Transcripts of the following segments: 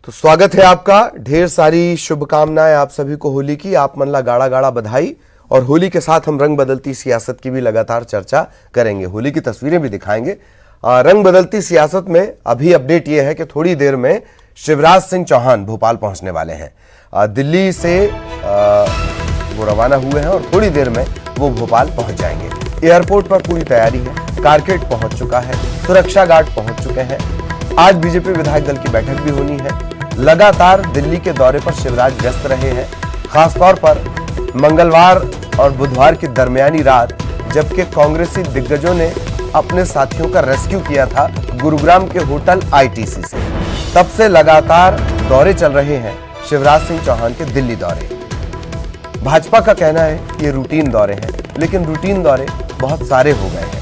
तो स्वागत है आपका। ढेर सारी शुभकामनाएं आप सभी को होली की। आप मन ला गाड़ा गाड़ा बधाई। और होली के साथ हम रंग बदलती सियासत की भी लगातार चर्चा करेंगे, होली की तस्वीरें भी दिखाएंगे। रंग बदलती सियासत में अभी अपडेट यह है कि थोड़ी देर में शिवराज सिंह चौहान भोपाल पहुंचने वाले हैं। दिल्ली से वो रवाना हुए हैं और थोड़ी देर में वो भोपाल पहुंच जाएंगे। एयरपोर्ट पर पूरी तैयारी है, कारकेड पहुंच चुका है, सुरक्षा गार्ड पहुंच चुके हैं। आज बीजेपी विधायक दल की बैठक भी होनी है। लगातार दिल्ली के दौरे पर शिवराज व्यस्त रहे हैं, खासतौर पर मंगलवार और बुधवार की दरमियानी रात, जबकि कांग्रेसी दिग्गजों ने अपने साथियों का रेस्क्यू किया था गुरुग्राम के होटल आईटीसी से। तब से लगातार दौरे चल रहे हैं शिवराज सिंह चौहान के दिल्ली दौरे। भाजपा का कहना है ये रूटीन दौरे हैं, लेकिन रूटीन दौरे बहुत सारे हो गए हैं।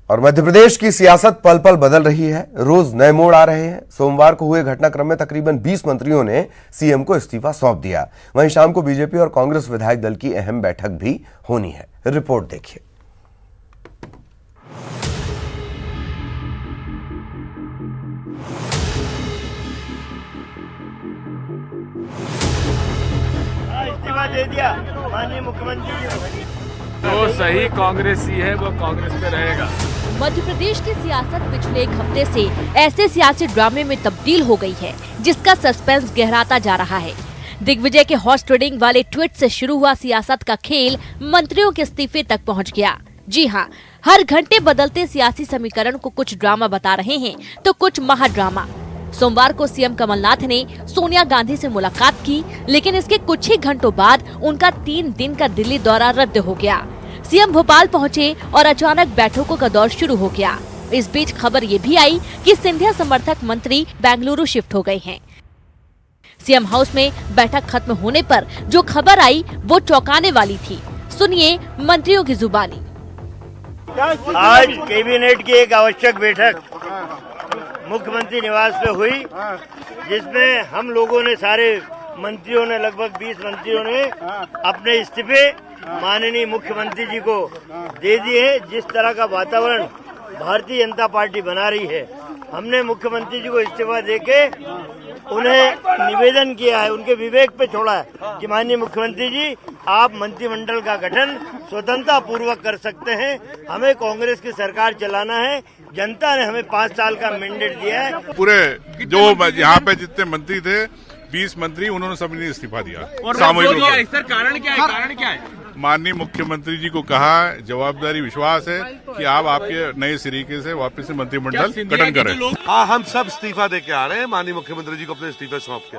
और मध्य प्रदेश की सियासत पल पल बदल रही है, रोज नए मोड़ आ रहे हैं। सोमवार को हुए घटनाक्रम में तकरीबन 20 मंत्रियों ने सीएम को इस्तीफा सौंप दिया। वहीं शाम को बीजेपी और कांग्रेस विधायक दल की अहम बैठक भी होनी है। रिपोर्ट देखिए। इस्तीफा दे दिया माननीय मुख्यमंत्री जी। जो सही कांग्रेसी है वो कांग्रेस में रहेगा। मध्य प्रदेश की सियासत पिछले एक हफ्ते से ऐसे सियासी ड्रामे में तब्दील हो गई है जिसका सस्पेंस गहराता जा रहा है। दिग्विजय के हॉर्स ट्रेडिंग वाले ट्वीट से शुरू हुआ सियासत का खेल मंत्रियों के इस्तीफे तक पहुंच गया। जी हां, हर घंटे बदलते सियासी समीकरण को कुछ ड्रामा बता रहे हैं तो कुछ महाड्रामा। सोमवार को सीएम कमलनाथ ने सोनिया गांधी से मुलाकात की, लेकिन इसके कुछ ही घंटों बाद उनका 3 दिन का दिल्ली दौरा रद्द हो गया। सीएम भोपाल पहुंचे और अचानक बैठकों का दौर शुरू हो गया। इस बीच खबर ये भी आई कि सिंधिया समर्थक मंत्री बेंगलुरु शिफ्ट हो गए हैं। सीएम हाउस में बैठक खत्म होने पर जो खबर आई वो चौंकाने वाली थी। सुनिए मंत्रियों की जुबानी। आज कैबिनेट की एक आवश्यक बैठक मुख्यमंत्री निवास पे हुई, जिसमें हम लोगों ने सारे मंत्रियों ने लगभग 20 मंत्रियों ने अपने इस्तीफे माननीय मुख्यमंत्री जी को दे दिए। जिस तरह का वातावरण भारतीय जनता पार्टी बना रही है, हमने मुख्यमंत्री जी को इस्तीफा देके उन्हें निवेदन किया है, उनके विवेक पे छोड़ा है कि माननीय मुख्यमंत्री जी आप मंत्रिमंडल का गठन स्वतंत्रता पूर्वक कर सकते हैं। हमें कांग्रेस की सरकार चलाना है, जनता ने हमें 5 साल का मैंडेट दिया है। पूरे जो यहाँ पे जितने मंत्री थे 20 मंत्री, उन्होंने सभी ने इस्तीफा दिया सामूहिक रूप से। सर कारण क्या है? कारण क्या है? माननीय मुख्यमंत्री जी को कहा, जवाबदारी विश्वास है कि आप आपके नए तरीके से वापस से मंत्रिमंडल गठन करें। हाँ, हम सब इस्तीफा देके आ रहे हैं। माननीय मुख्यमंत्री जी को अपने इस्तीफे सौंप के।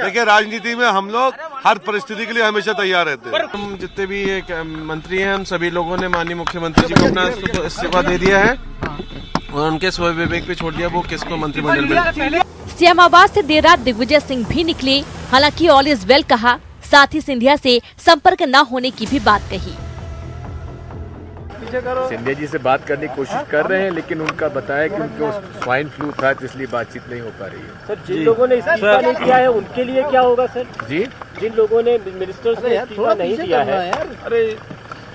देखिए, राजनीति में हम लोग हर परिस्थिति के लिए हमेशा तैयार रहते हैं। हम जितने भी एक मंत्री हैं, हम सभी लोगों ने माननीय मुख्यमंत्री जी को अपना इस्तीफा दे दिया है और उनके स्वयं विवेक पे छोड़ दिया वो किसको मंत्रिमंडल में। सीएम आवास से देर रात दिग्विजय सिंह भी निकले, हालांकि ऑल इज वेल कहा, साथ ही सिंधिया से संपर्क न होने की भी बात कही। सिंधिया जी से बात करने की कोशिश कर रहे हैं, लेकिन उनका बताया कि उनको स्वाइन फ्लू था, इसलिए बातचीत नहीं हो पा रही है। सर, जिन लोगों ने इस्तीफा नहीं किया है उनके लिए क्या होगा सर? जी, जिन लोगों ने मिनिस्टर्स ने इस्तीफा नहीं दिया है, अरे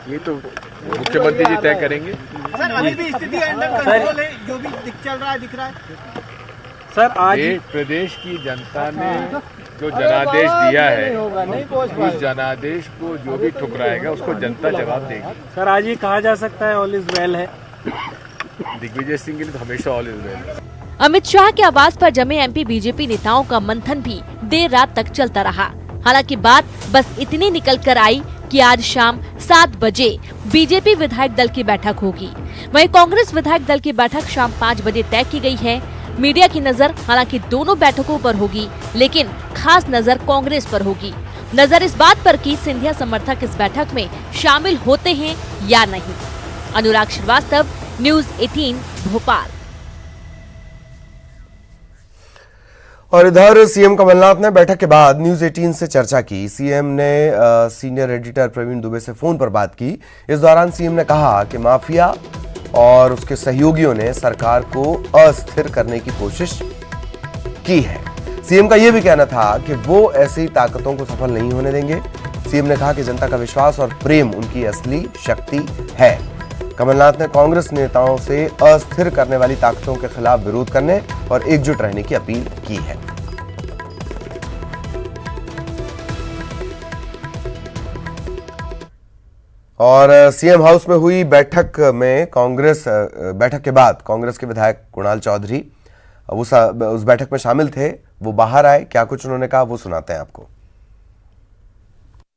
ये तो मुख्यमंत्री जी तय करेंगे। सर अभी भी स्थिति अंडर कंट्रोल है, जो भी चल रहा है दिख रहा है। सर आज प्रदेश की जनता ने जो जनादेश दिया है, उस जनादेश को जो भी ठुकराएगा उसको जनता जवाब देगी। सर आज ये कहा जा सकता है ऑल इज वेल है? दिग्विजय सिंह के लिए तो हमेशा all is well. Amit Shah के आवास पर जमे एमपी बीजेपी नेताओं का मंथन भी देर रात तक चलता रहा। हालांकि बात बस इतनी निकल कर आई कि आज शाम 7 बजे बीजेपी विधायक दल की बैठक होगी। वहीं कांग्रेस विधायक दल की बैठक शाम 5 बजे तय की गई है। मीडिया की नजर हालांकि दोनों बैठकों पर होगी, लेकिन खास नजर कांग्रेस पर होगी। नजर इस बात पर कि सिंधिया समर्थक इस बैठक में शामिल होते हैं या नहीं। अनुराग श्रीवास्तव, न्यूज़ 18 भोपाल। और इधर सीएम कमलनाथ ने बैठक के बाद न्यूज़ 18 से चर्चा की। सीएम ने सीनियर एडिटर प्रवीण दुबे से फोन पर बात की। इस दौरान सीएम ने कहा कि माफिया और उसके सहयोगियों ने सरकार को अस्थिर करने की कोशिश की है। सीएम का यह भी कहना था कि वो ऐसी ताकतों को सफल नहीं होने देंगे। सीएम ने कहा कि जनता का विश्वास और प्रेम उनकी असली शक्ति है। कमलनाथ ने कांग्रेस नेताओं से अस्थिर करने वाली ताकतों के खिलाफ विरोध करने और एकजुट रहने की अपील की है। और सीएम हाउस में हुई बैठक के बाद कांग्रेस के विधायक कुणाल चौधरी उस बैठक में शामिल थे। वो बाहर आए, क्या कुछ उन्होंने कहा वो सुनाते हैं आपको।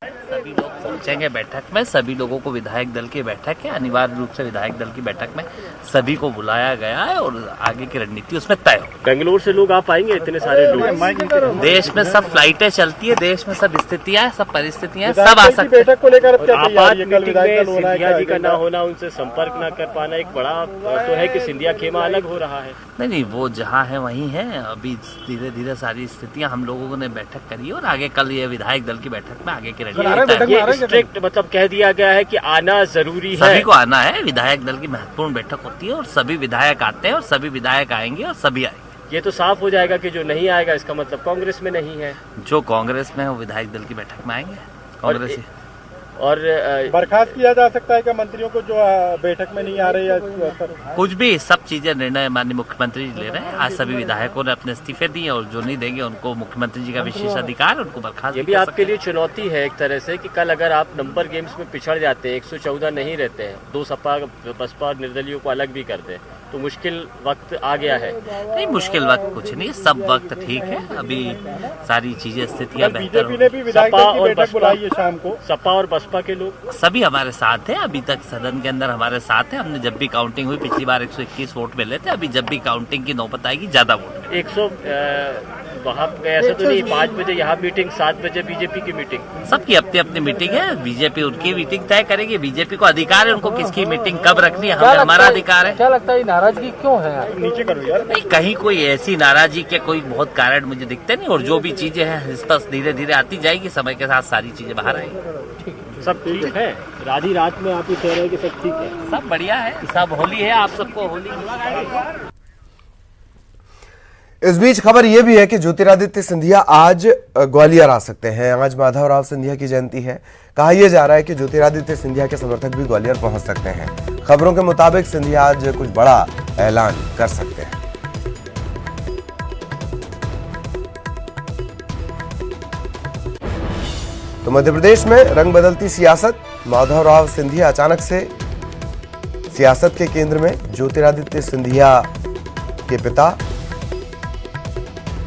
सभी लोग पहुंचेंगे बैठक में, सभी लोगों को विधायक दल की बैठक है, अनिवार्य रूप से विधायक दल की बैठक में सभी को बुलाया गया है और आगे की रणनीति उसमें तय हो। बेंगलुरु से लोग आ पाएंगे? इतने सारे लोग, देश में सब फ्लाइटें चलती है, देश में सब स्थितियां, सब परिस्थितियां, सब आ सकते हैं। बैठक को लेकर सिंधिया जी का ना होना, उनसे संपर्क ना कर पाना एक बड़ा तो है कि सिंधिया खेमा अलग हो रहा है। नहीं, वो जहाँ है वहीं है। अभी धीरे धीरे सारी स्थितियां हम लोगों ने बैठक करी और आगे कल ये विधायक दल की बैठक में आगे की रणनीति स्ट्रिक्ट मतलब कह दिया गया है कि आना जरूरी है, सभी को आना है। विधायक दल की महत्वपूर्ण बैठक होती है और सभी विधायक आते हैं और सभी विधायक आएंगे और सभी आएंगे। ये तो साफ हो जाएगा कि जो नहीं आएगा इसका मतलब कांग्रेस में नहीं है। जो कांग्रेस में है वो विधायक दल की बैठक में आएंगे कांग्रेस। और बर्खास्त किया जा सकता है क्या मंत्रियों को जो बैठक में नहीं आ रहे? या कुछ भी, सब चीजें निर्णय माननीय मुख्यमंत्री जी ले रहे हैं। आज सभी विधायकों ने अपने इस्तीफे दिए और जो नहीं देंगे उनको मुख्यमंत्री जी का विशेष अधिकार, उनको बर्खास्त। ये भी आपके लिए चुनौती है एक तरह से कि कल अगर आप नंबर गेम्स में पिछड़ जाते हैं, 114 नहीं रहते हैं, 2 सपा बसपा और निर्दलियों को अलग भी करते हैं, तो मुश्किल वक्त आ गया है। नहीं, मुश्किल वक्त कुछ नहीं, सब वक्त ठीक है। अभी सारी चीजें स्थितियां बेहतर हो। सपा और बसपा के लोग सभी हमारे साथ हैं। अभी तक सदन के अंदर हमारे साथ हैं। हमने जब भी काउंटिंग हुई पिछली बार 121 वोट मिले थे। अभी जब भी काउंटिंग की नौबत आएगी ज्यादा वोट 100 वहाँ ऐसा तो नहीं, 5 बजे यहाँ मीटिंग, 7 बजे बीजेपी की मीटिंग, सबकी अपनी अपनी मीटिंग है। बीजेपी उनकी मीटिंग तय करेगी। बीजेपी को अधिकार है उनको किसकी मीटिंग कब रखनी है, हमें हमारा अधिकार है। क्या लगता है नाराजगी क्यों है? नीचे करो यार। नहीं, कहीं कोई ऐसी नाराजगी के कोई बहुत कारण मुझे दिखते नहीं। और जो भी चीजें हैं इस पर धीरे धीरे आती जाएगी, समय के साथ सारी चीजें बाहर आएंगी। सब ठीक है। आधी रात में आप ही कह रहे हैं कि सब ठीक है, सब बढ़िया है, सब होली है, आप सबको होली। इस बीच खबर यह भी है कि ज्योतिरादित्य सिंधिया आज ग्वालियर आ सकते हैं। आज माधवराव सिंधिया की जयंती है। कहा यह जा रहा है कि ज्योतिरादित्य सिंधिया के समर्थक भी ग्वालियर पहुंच सकते हैं। खबरों के मुताबिक सिंधिया आज कुछ बड़ा ऐलान कर सकते हैं। तो मध्य प्रदेश में रंग बदलती सियासत। माधवराव सिंधिया अचानक से सियासत के केंद्र में। ज्योतिरादित्य सिंधिया के पिता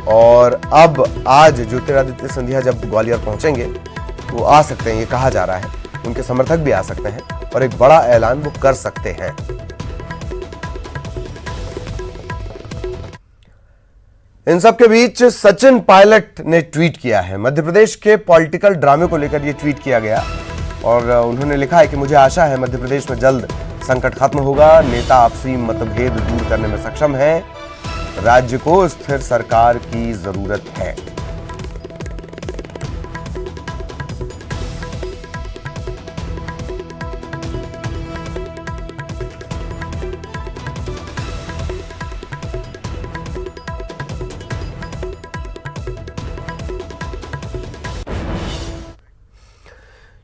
और अब आज ज्योतिरादित्य सिंधिया जब ग्वालियर पहुंचेंगे तो वो आ सकते हैं, ये कहा जा रहा है। उनके समर्थक भी आ सकते हैं और एक बड़ा ऐलान वो कर सकते हैं। इन सब के बीच सचिन पायलट ने ट्वीट किया है। मध्य प्रदेश के पॉलिटिकल ड्रामे को लेकर यह ट्वीट किया गया और उन्होंने लिखा है कि मुझे आशा है मध्य प्रदेश में जल्द संकट खत्म होगा। नेता आपसी मतभेद दूर करने में सक्षम हैं। राज्य को स्थिर सरकार की जरूरत है।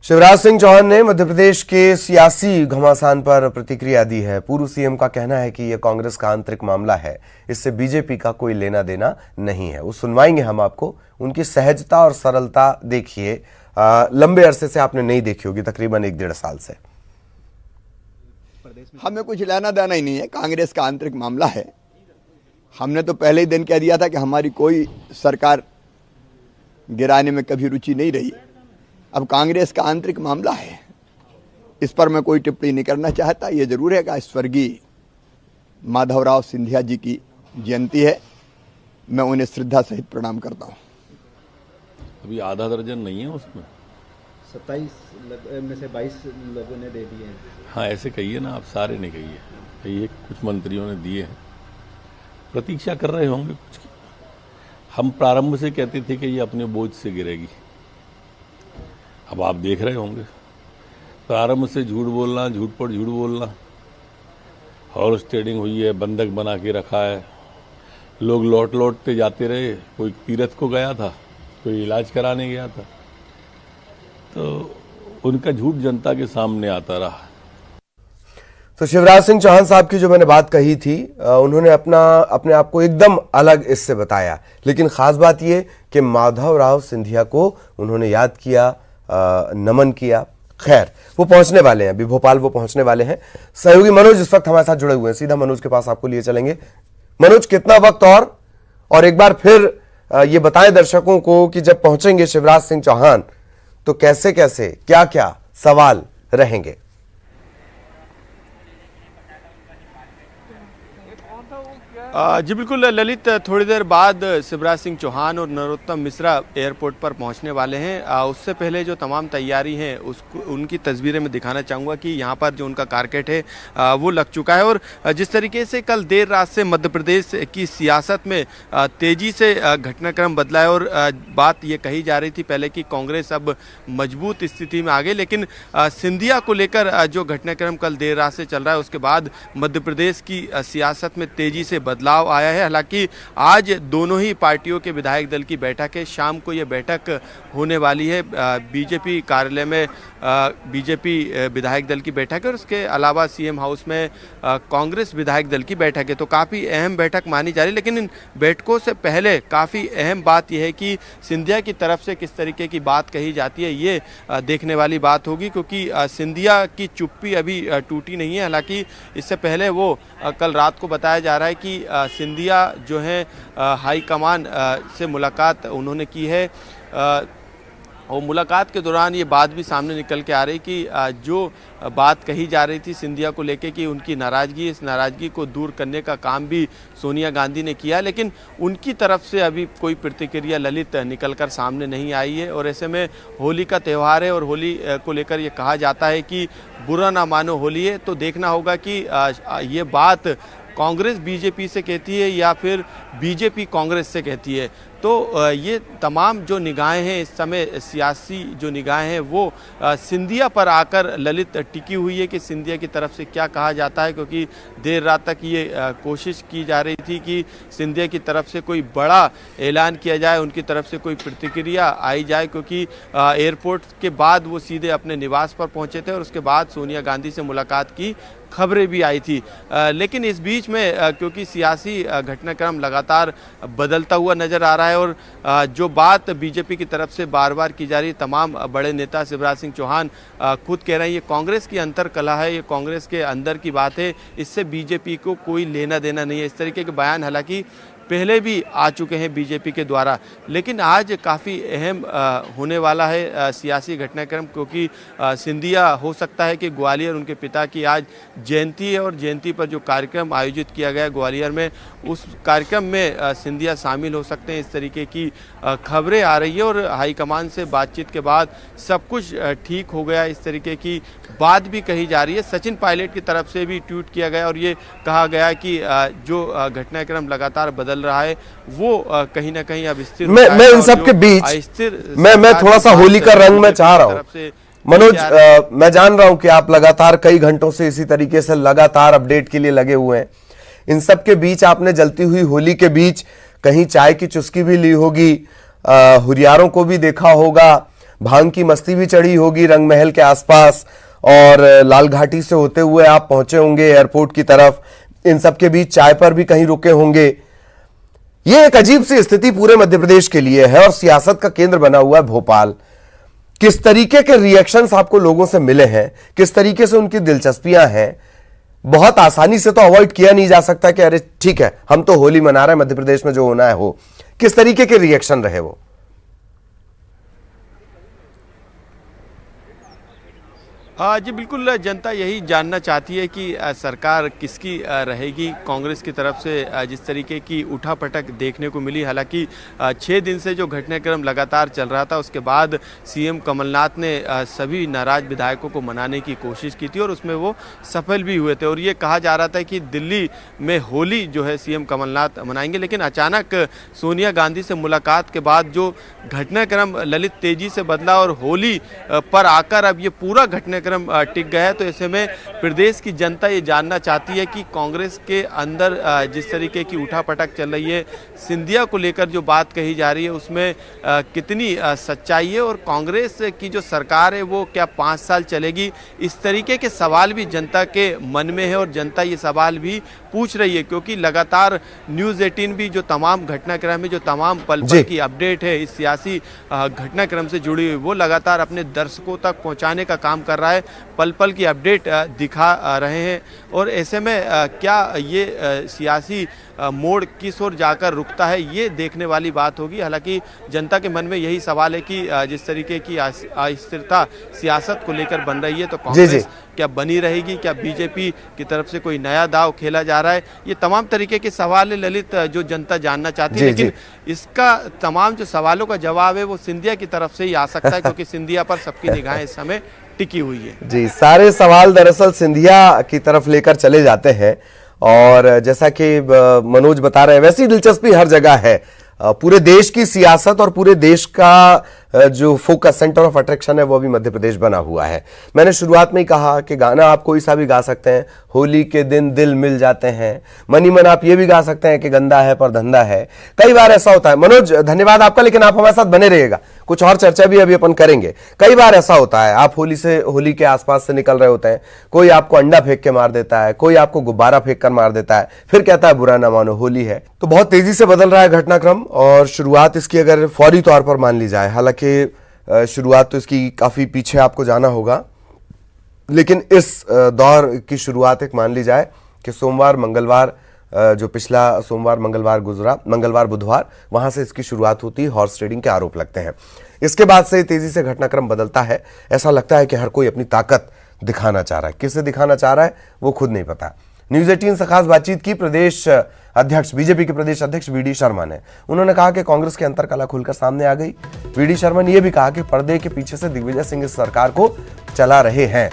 शिवराज सिंह चौहान ने मध्य प्रदेश के सियासी घमासान पर प्रतिक्रिया दी है। पूर्व सीएम का कहना है कि यह कांग्रेस का आंतरिक मामला है, इससे बीजेपी का कोई लेना देना नहीं है। वो सुनवाएंगे हम आपको। उनकी सहजता और सरलता देखिए, लंबे अरसे से आपने नहीं देखी होगी, तकरीबन 1-1.5 साल से। हमें कुछ लेना देना ही नहीं है, कांग्रेस का आंतरिक मामला है। हमने तो पहले ही दिन कह दिया था कि हमारी कोई सरकार गिराने में कभी रुचि नहीं रही। अब कांग्रेस का आंतरिक मामला है, इस पर मैं कोई टिप्पणी नहीं करना चाहता। ये जरूर है कि स्वर्गीय माधवराव सिंधिया जी की जयंती है, मैं उन्हें श्रद्धा सहित प्रणाम करता हूँ। अभी आधा दर्जन नहीं है उसमें, 27 में से 22 लोगों ने दे दिए हैं। हाँ, ऐसे कहिए ना, आप सारे नहीं कहिए, कहिए कुछ मंत्रियों ने दिए हैं, प्रतीक्षा कर रहे होंगे कुछ की। हम प्रारंभ से कहते थे कि ये अपने बोझ से गिरेगी, अब आप देख रहे होंगे। प्रारंभ से झूठ बोलना, झूठ पर झूठ बोलना, हॉर्स ट्रेडिंग हुई है, बंधक बना के रखा है, लोग लौटते जाते रहे, कोई तीर्थ को गया था, कोई इलाज कराने गया था, तो उनका झूठ जनता के सामने आता रहा। तो शिवराज सिंह चौहान साहब की जो मैंने बात कही थी, उन्होंने अपने आप को एकदम अलग इससे बताया, लेकिन खास बात यह कि माधवराव सिंधिया को उन्होंने याद किया, नमन किया। खैर, वो पहुंचने वाले हैं, अभी भोपाल वो पहुंचने वाले हैं। सहयोगी मनोज इस वक्त हमारे साथ जुड़े हुए हैं, सीधा मनोज के पास आपको लिए चलेंगे। मनोज, कितना वक्त और एक बार फिर ये बताएं दर्शकों को कि जब पहुंचेंगे शिवराज सिंह चौहान तो कैसे कैसे क्या क्या सवाल रहेंगे? जी बिल्कुल ललित, थोड़ी देर बाद शिवराज सिंह चौहान और नरोत्तम मिश्रा एयरपोर्ट पर पहुंचने वाले हैं। उससे पहले जो तमाम तैयारी हैं उसको उनकी तस्वीरें मैं दिखाना चाहूँगा कि यहाँ पर जो उनका कारकेट है वो लग चुका है। और जिस तरीके से कल देर रात से मध्य प्रदेश की सियासत में तेज़ी से घटनाक्रम बदला है और बात ये कही जा रही थी पहले कि कांग्रेस अब मजबूत स्थिति में आ गई, लेकिन सिंधिया को लेकर जो घटनाक्रम कल देर रात से चल रहा है उसके बाद मध्य प्रदेश की सियासत में तेज़ी से बदलाव आया है। हालांकि आज दोनों ही पार्टियों के विधायक दल की बैठक है, शाम को ये बैठक होने वाली है बीजेपी कार्यालय में। बीजेपी विधायक दल की बैठक है और उसके अलावा सीएम हाउस में कांग्रेस विधायक दल की बैठक है। तो काफ़ी अहम बैठक मानी जा रही है, लेकिन इन बैठकों से पहले काफ़ी अहम बात यह है कि सिंधिया की तरफ से किस तरीके की बात कही जाती है, ये देखने वाली बात होगी, क्योंकि सिंधिया की चुप्पी अभी टूटी नहीं है। हालांकि इससे पहले वो कल रात को बताया जा रहा है कि सिंधिया जो है हाईकमान से मुलाकात उन्होंने की है और मुलाकात के दौरान ये बात भी सामने निकल के आ रही कि जो बात कही जा रही थी सिंधिया को लेके कि उनकी नाराज़गी, इस नाराज़गी को दूर करने का काम भी सोनिया गांधी ने किया, लेकिन उनकी तरफ से अभी कोई प्रतिक्रिया ललित निकल कर सामने नहीं आई है। और ऐसे में होली का त्यौहार है और होली को लेकर ये कहा जाता है कि बुरा ना मानो होली है, तो देखना होगा कि ये बात कांग्रेस बीजेपी से कहती है या फिर बीजेपी कांग्रेस से कहती है। तो ये तमाम जो निगाहें हैं इस समय, सियासी जो निगाहें हैं वो सिंधिया पर आकर ललित टिकी हुई है कि सिंधिया की तरफ से क्या कहा जाता है, क्योंकि देर रात तक ये कोशिश की जा रही थी कि सिंधिया की तरफ से कोई बड़ा ऐलान किया जाए, उनकी तरफ से कोई प्रतिक्रिया आई जाए, क्योंकि एयरपोर्ट के बाद वो सीधे अपने निवास पर पहुंचे थे और उसके बाद सोनिया गांधी से मुलाकात की खबरें भी आई थी। लेकिन इस बीच में क्योंकि सियासी घटनाक्रम लगातार बदलता हुआ नज़र आ रहा है और जो बात बीजेपी की तरफ से बार बार की जा रही है, तमाम बड़े नेता शिवराज सिंह चौहान खुद कह रहे हैं ये कांग्रेस की अंतर कला है, ये कांग्रेस के अंदर की बात है, इससे बीजेपी को कोई लेना देना नहीं है। इस तरीके के बयान हालांकि पहले भी आ चुके हैं बीजेपी के द्वारा, लेकिन आज काफ़ी अहम होने वाला है सियासी घटनाक्रम, क्योंकि सिंधिया हो सकता है कि ग्वालियर उनके पिता की आज जयंती है और जयंती पर जो कार्यक्रम आयोजित किया गया ग्वालियर में, उस कार्यक्रम में सिंधिया शामिल हो सकते हैं। इस तरीके की खबरें आ रही है और हाईकमान से बातचीत के बाद सब कुछ ठीक हो गया, इस तरीके की बात भी कही जा रही है। सचिन पायलट की तरफ से भी ट्वीट किया गया और ये कहा गया कि जो घटनाक्रम लगातार बदल रहा है वो कहीं ना कहीं अब स्थिर। मैं इन सब के बीच मैं थोड़ा सा होली का रंग में चाह रहा हूं मनोज। मैं जान रहा हूं कि आप लगातार कई घंटों से इसी तरीके से लगातार अपडेट के लिए लगे हुए हैं। इन सब के बीच आपने जलती हुई होली के बीच कहीं चाय की चुस्की भी ली होगी, हुरियारों को भी देखा होगा, भांग की मस्ती भी चढ़ी होगी रंग महल के आसपास, और लाल घाटी से होते हुए आप पहुंचे होंगे एयरपोर्ट की तरफ। इन सब के बीच चाय पर भी कहीं रुके होंगे। ये एक अजीब सी स्थिति पूरे मध्य प्रदेश के लिए है और सियासत का केंद्र बना हुआ है भोपाल। किस तरीके के रिएक्शंस आपको लोगों से मिले हैं, किस तरीके से उनकी दिलचस्पियां हैं, बहुत आसानी से तो अवॉइड किया नहीं जा सकता कि अरे ठीक है हम तो होली मना रहे हैं, मध्य प्रदेश में जो होना है हो। किस तरीके के रिएक्शन रहे वो? जी बिल्कुल, जनता यही जानना चाहती है कि सरकार किसकी रहेगी। कांग्रेस की तरफ से जिस तरीके की उठापटक देखने को मिली, हालांकि 6 दिन से जो घटनाक्रम लगातार चल रहा था उसके बाद सीएम कमलनाथ ने सभी नाराज विधायकों को मनाने की कोशिश की थी और उसमें वो सफल भी हुए थे और ये कहा जा रहा था कि दिल्ली में होली जो है सीएम कमलनाथ मनाएंगे। लेकिन अचानक सोनिया गांधी से मुलाकात के बाद जो घटनाक्रम ललित तेजी से बदला और होली पर आकर अब ये पूरा घटनाक्रम घटनाक्रम टिक गया है। तो ऐसे में प्रदेश की जनता ये जानना चाहती है कि कांग्रेस के अंदर जिस तरीके की उठापटक चल रही है, सिंधिया को लेकर जो बात कही जा रही है उसमें कितनी सच्चाई है, और कांग्रेस की जो सरकार है वो क्या 5 साल चलेगी, इस तरीके के सवाल भी जनता के मन में है और जनता ये सवाल भी पूछ रही है। क्योंकि लगातार न्यूज़ 18 भी जो तमाम घटनाक्रम है, जो तमाम पल पल की अपडेट है इस सियासी घटनाक्रम से जुड़ी हुई, वो लगातार अपने दर्शकों तक पहुंचाने का काम कर रहा है, पल पल की अपडेट दिखा रहे हैं। और ऐसे में क्या ये सियासी मोड़ किस ओर जाकर रुकता है, ये देखने वाली बात होगी। हालांकि जनता के मन में यही सवाल है कि जिस तरीके की अस्थिरता सियासत को लेकर बन रही है, तो कांग्रेस क्या बनी रहेगी, क्या बीजेपी की तरफ से कोई नया दाव खेला जा रहा है, ये तमाम तरीके के सवाल है ललित जो जनता जानना चाहती है। लेकिन इसका तमाम जो सवालों का जवाब है वो सिंधिया की तरफ से ही आ सकता है, क्योंकि सिंधिया पर सबकी निगाहें इस समय टिकी हुई है। जी, सारे सवाल दरअसल सिंधिया की तरफ लेकर चले जाते हैं, और जैसा कि मनोज बता रहे हैं वैसी दिलचस्पी हर जगह है। पूरे देश की सियासत और पूरे देश का जो फोकस, सेंटर ऑफ अट्रैक्शन है, वो भी मध्य प्रदेश बना हुआ है। मैंने शुरुआत में ही कहा कि गाना आप कोई सा भी गा सकते हैं, होली के दिन दिल मिल जाते हैं, मनी मन आप ये भी गा सकते हैं कि गंदा है पर धंधा है। कई बार ऐसा होता है। मनोज, धन्यवाद आपका, लेकिन आप हमारे साथ बने रहिएगा, कुछ और चर्चा भी अभी अपन करेंगे। कई बार ऐसा होता है, आप होली के आसपास से निकल रहे होते हैं, कोई आपको अंडा फेंक के मार देता है, कोई आपको गुब्बारा फेंक कर मार देता है, फिर कहता है बुरा ना मानो, होली है। तो बहुत तेजी से बदल रहा है घटनाक्रम, और शुरुआत इसकी अगर फौरी तौर पर मान ली जाए, हालांकि शुरुआत तो इसकी काफी पीछे आपको जाना होगा, लेकिन इस दौर की शुरुआत एक मान ली जाए कि सोमवार मंगलवार, जो पिछला सोमवार मंगलवार गुजरा, मंगलवार बुधवार, वहां से इसकी शुरुआत होती है, हॉर्स ट्रेडिंग के आरोप लगते हैं। इसके बाद से तेजी से घटनाक्रम बदलता है। ऐसा लगता है कि हर कोई अपनी ताकत दिखाना चाह रहा है। किसे दिखाना चाह रहा है वो खुद नहीं पता। न्यूज़ 18 से खास बातचीत की प्रदेश अध्यक्ष, बीजेपी के प्रदेश अध्यक्ष वी डी शर्मा ने। उन्होंने कहा कि कांग्रेस के अंतर कला खुलकर सामने आ गई। वी डी शर्मा ने यह भी कहा कि पर्दे के पीछे से दिग्विजय सिंह इस सरकार को चला रहे हैं।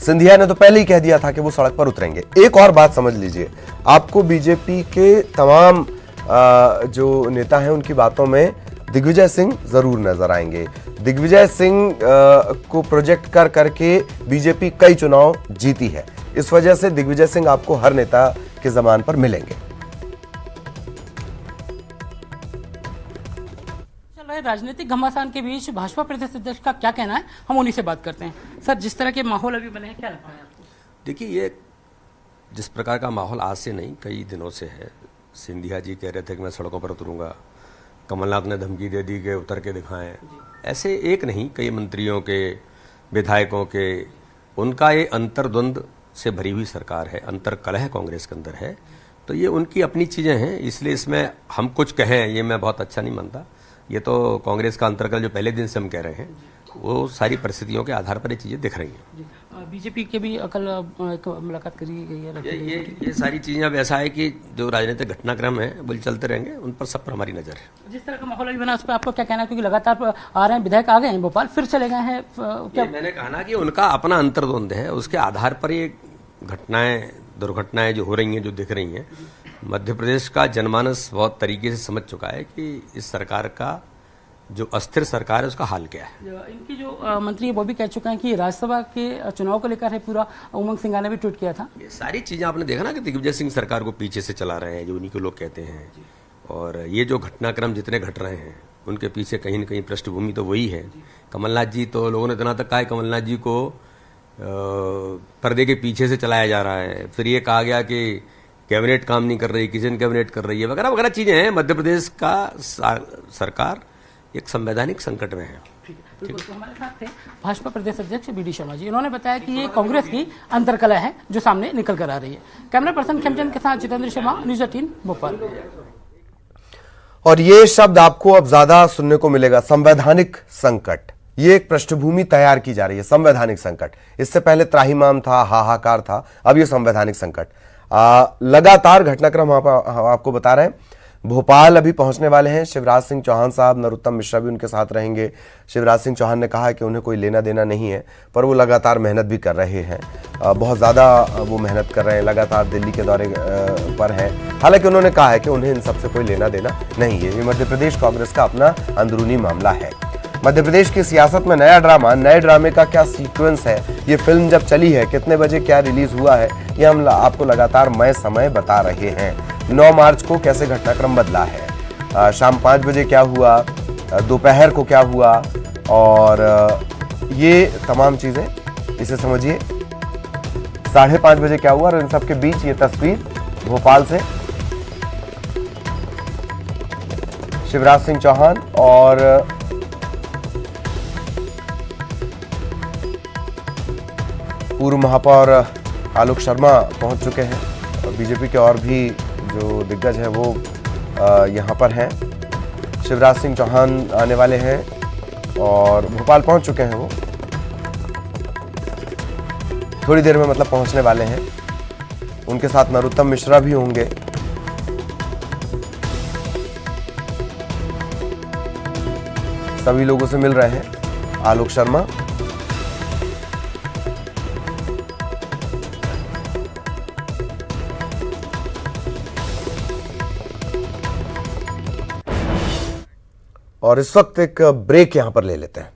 सिंधिया ने तो पहले ही कह दिया था कि वो सड़क पर उतरेंगे। एक और बात समझ लीजिए, आपको बीजेपी के तमाम जो नेता हैं उनकी बातों में दिग्विजय सिंह जरूर नजर आएंगे। दिग्विजय सिंह को प्रोजेक्ट कर करके बीजेपी कई चुनाव जीती है। इस वजह से दिग्विजय सिंह आपको हर नेता के जमान पर मिलेंगे। चल रहे राजनीतिक घमासान के बीच भाजपा प्रदेश अध्यक्ष का क्या कहना है, हम उन्हीं से बात करते हैं। सर, जिस तरह के माहौल अभी बने हैं, क्या लगता है आपको? देखिए, ये जिस प्रकार का माहौल आज से नहीं कई दिनों से है। सिंधिया जी कह रहे थे कि मैं सड़कों पर उतरूंगा, कमलनाथ ने धमकी दे दी कि उतर के दिखाएं। ऐसे एक नहीं, कई मंत्रियों के, विधायकों के, उनका ये अंतर्द्वंद से भरी हुई सरकार है, अंतर कलह कांग्रेस के अंदर है। तो ये उनकी अपनी चीज़ें हैं, इसलिए इसमें हम कुछ कहें ये मैं बहुत अच्छा नहीं मानता। ये तो कांग्रेस का अंतर्कल जो पहले दिन से हम कह रहे हैं, वो सारी परिस्थितियों के आधार पर ये चीज़ें दिख रही हैं। बीजेपी के भी कल एक मुलाकात करी गई है। ये सारी चीज़ें अब ऐसा है कि जो राजनीतिक घटनाक्रम है वो चलते रहेंगे, उन पर सब पर हमारी नज़र है। जिस तरह का माहौल अभी बना उस पर आपको क्या कहना है, क्योंकि लगातार आ रहे हैं विधायक, आ गए हैं भोपाल, फिर चले गए हैं, क्या? मैंने कहा ना कि उनका अपना अंतर्द्वंद है, उसके आधार पर ये घटनाएं, दुर्घटनाएं जो हो रही हैं, जो दिख रही हैं। मध्य प्रदेश का जनमानस बहुत तरीके से समझ चुका है कि इस सरकार का जो अस्थिर सरकार है उसका हाल क्या है। इनकी जो मंत्री है वो भी कह चुके हैं कि राज्यसभा के चुनाव को लेकर है पूरा। उमंग सिंघा ने भी ट्वीट किया था। ये सारी चीजें आपने देखा ना कि दिग्विजय सिंह सरकार को पीछे से चला रहे हैं, जो उन्हीं को लोग कहते हैं। और ये जो घटनाक्रम जितने घट रहे हैं उनके पीछे कहीं न कहीं पृष्ठभूमि तो वही है। कमलनाथ जी, तो लोगों ने इतना तक कहा है कमलनाथ जी को पर्दे के पीछे से चलाया जा रहा है। फिर ये कहा गया कि कैबिनेट काम नहीं कर रही, किचन कैबिनेट कर रही है, वगैरह वगैरह चीजें हैं। मध्य प्रदेश का सरकार एक संवैधानिक संकट में है। तो हमारे साथ थे भाजपा प्रदेश अध्यक्ष वी डी शर्मा जी। उन्होंने बताया कि ये कांग्रेस की अंतरकलह है जो सामने निकल कर आ रही है। कैमरा पर्सन खेमचंद के साथ जितेंद्र शर्मा, न्यूज़ 18 भोपाल। और ये शब्द आपको अब ज्यादा सुनने को मिलेगा, संवैधानिक संकट। ये एक पृष्ठभूमि तैयार की जा रही है, संवैधानिक संकट। इससे पहले त्राहिमाम था, हाहाकार था, अब ये संवैधानिक संकट। लगातार घटनाक्रम आपको बता रहे हैं। भोपाल अभी पहुंचने वाले हैं शिवराज सिंह चौहान साहब, नरोत्तम मिश्रा भी उनके साथ रहेंगे। शिवराज सिंह चौहान ने कहा कि उन्हें कोई लेना देना नहीं है, पर वो लगातार मेहनत भी कर रहे हैं, बहुत ज़्यादा वो मेहनत कर रहे हैं, लगातार दिल्ली के दौरे पर हैं। हालांकि उन्होंने कहा है कि उन्हें इन सबसे कोई लेना देना नहीं है, ये मध्य प्रदेश कांग्रेस का अपना अंदरूनी मामला है। मध्य प्रदेश की सियासत में नया ड्रामा, नए ड्रामे का क्या सीक्वेंस है, ये फिल्म जब चली है, कितने बजे क्या रिलीज हुआ है, ये हम आपको लगातार मय समय बता रहे हैं। 9 मार्च को कैसे घटनाक्रम बदला है, शाम 5 बजे क्या हुआ, दोपहर को क्या हुआ, और ये तमाम चीजें इसे समझिए। 5:30 बजे क्या हुआ, और इन सब के बीच ये तस्वीर भोपाल से शिवराज सिंह चौहान और पूर्व महापौर आलोक शर्मा पहुंच चुके हैं, और बीजेपी के और भी जो दिग्गज हैं वो यहां पर हैं। शिवराज सिंह चौहान आने वाले हैं और भोपाल पहुंच चुके हैं, वो थोड़ी देर में मतलब पहुंचने वाले हैं। उनके साथ नरोत्तम मिश्रा भी होंगे। सभी लोगों से मिल रहे हैं आलोक शर्मा। और इस वक्त एक ब्रेक यहां पर ले लेते हैं।